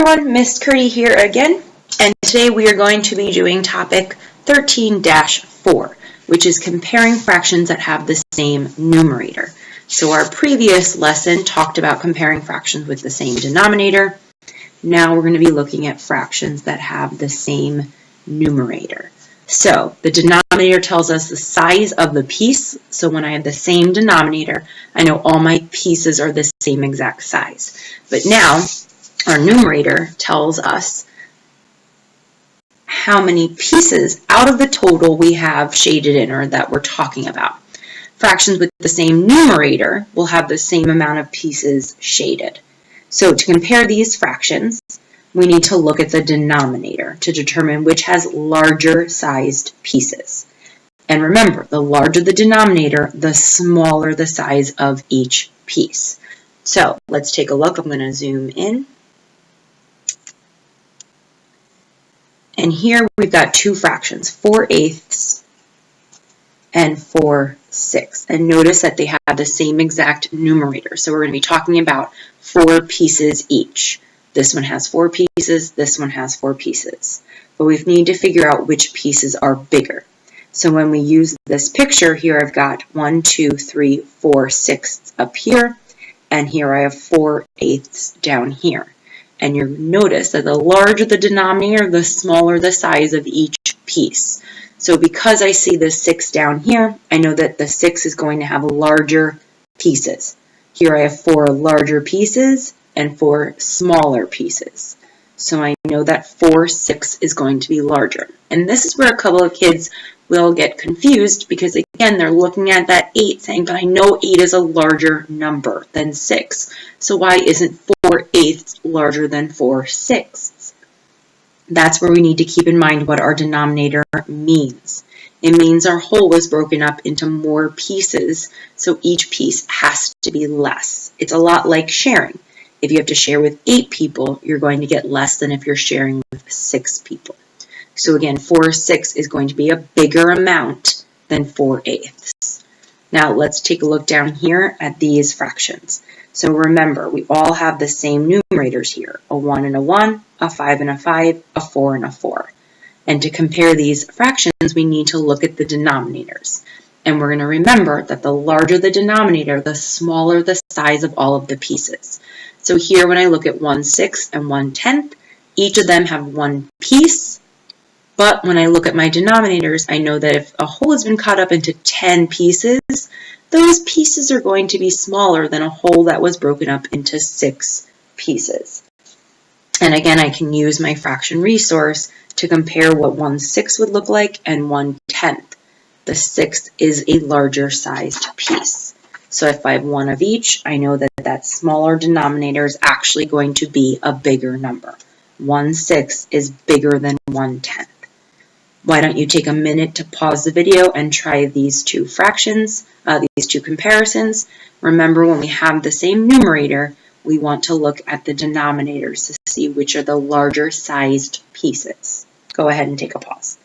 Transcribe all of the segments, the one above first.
everyone, Miss Curdy here again, and today we are going to be doing topic 13-4, which is comparing fractions that have the same numerator. So our previous lesson talked about comparing fractions with the same denominator. Now we're going to be looking at fractions that have the same numerator. So the denominator tells us the size of the piece. So when I have the same denominator, I know all my pieces are the same exact size. But now our numerator tells us how many pieces out of the total we have shaded in or that we're talking about. Fractions with the same numerator will have the same amount of pieces shaded. So to compare these fractions, we need to look at the denominator to determine which has larger sized pieces. And remember, the larger the denominator, the smaller the size of each piece. So let's take a look. I'm going to zoom in. And here we've got two fractions, 4/8 and 4/6. And notice that they have the same exact numerator. So we're going to be talking about 4 pieces each. This one has 4 pieces, this one has 4 pieces. But we need to figure out which pieces are bigger. So when we use this picture, here I've got 1, 2, 3, 4, 6 up here, and here I have 4/8 down here. And you notice that the larger the denominator, the smaller the size of each piece. So because I see the 6 down here, I know that the 6 is going to have larger pieces. Here I have 4 larger pieces and 4 smaller pieces. So I know that 4/6 is going to be larger. And this is where a couple of kids will get confused because, again, they're looking at that 8 saying, but I know 8 is a larger number than 6. So why isn't 4/8 larger than 4/6? That's where we need to keep in mind what our denominator means. It means our whole is broken up into more pieces, so each piece has to be less. It's a lot like sharing. If you have to share with 8 people, you're going to get less than if you're sharing with 6 people. So again, 4/6 is going to be a bigger amount than 4/8. Now let's take a look down here at these fractions. So remember, we all have the same numerators here, a 1 and a 1, a 5 and a 5, a 4 and a 4. And to compare these fractions, we need to look at the denominators. And we're going to remember that the larger the denominator, the smaller the size of all of the pieces. So here when I look at 1/6 and 1/10, each of them have 1 piece. But when I look at my denominators, I know that if a whole has been cut up into 10 pieces, those pieces are going to be smaller than a whole that was broken up into 6 pieces. And again, I can use my fraction resource to compare what 1/6 would look like and 1/10. The 6th is a larger sized piece. So if I have 1 of each, I know that that smaller denominator is actually going to be a bigger number. 1/6 is bigger than 1/10. Why don't you take a minute to pause the video and try these two fractions, these two comparisons. Remember, when we have the same numerator, we want to look at the denominators to see which are the larger sized pieces. Go ahead and take a pause.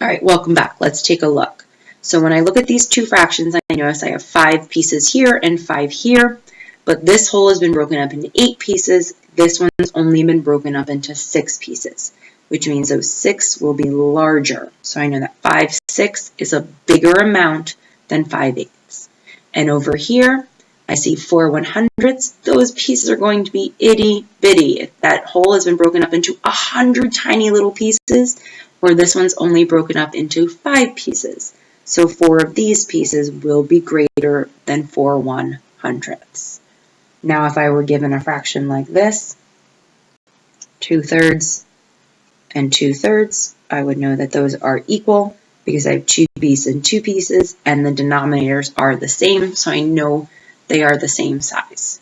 All right, welcome back. Let's take a look. So when I look at these two fractions, I notice I have 5 pieces here and 5 here, but this whole has been broken up into 8 pieces. This one's only been broken up into 6 pieces, which means those 6 will be larger. So I know that 5/6 is a bigger amount than 5/8. And over here, I see 4 100ths. Those pieces are going to be itty bitty. If that whole has been broken up into 100 tiny little pieces, where this one's only broken up into 5 pieces. So 4 of these pieces will be greater than 4 100ths. Now if I were given a fraction like this, 2/3 and 2/3, I would know that those are equal because I have 2 pieces and 2 pieces, and the denominators are the same, so I know they are the same size.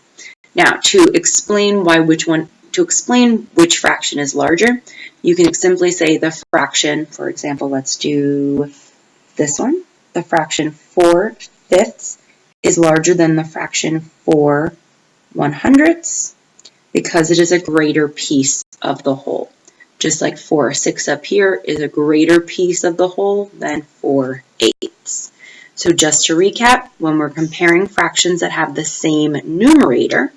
Now to explain which fraction is larger, you can simply say the fraction, for example, let's do this one. The fraction 4/5 is larger than the fraction 4 100ths because it is a greater piece of the whole. Just like 4/6 up here is a greater piece of the whole than 4/8. So just to recap, when we're comparing fractions that have the same numerator,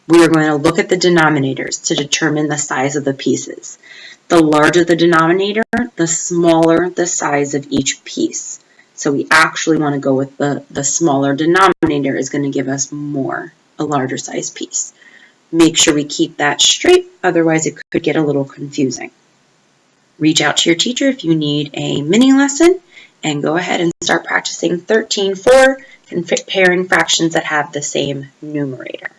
we are going to look at the denominators to determine the size of the pieces. The larger the denominator, the smaller the size of each piece. So we actually want to go with the smaller denominator is going to give us a larger size piece. Make sure we keep that straight, otherwise it could get a little confusing. Reach out to your teacher if you need a mini lesson, and go ahead and start practicing 13-4, comparing fractions that have the same numerator.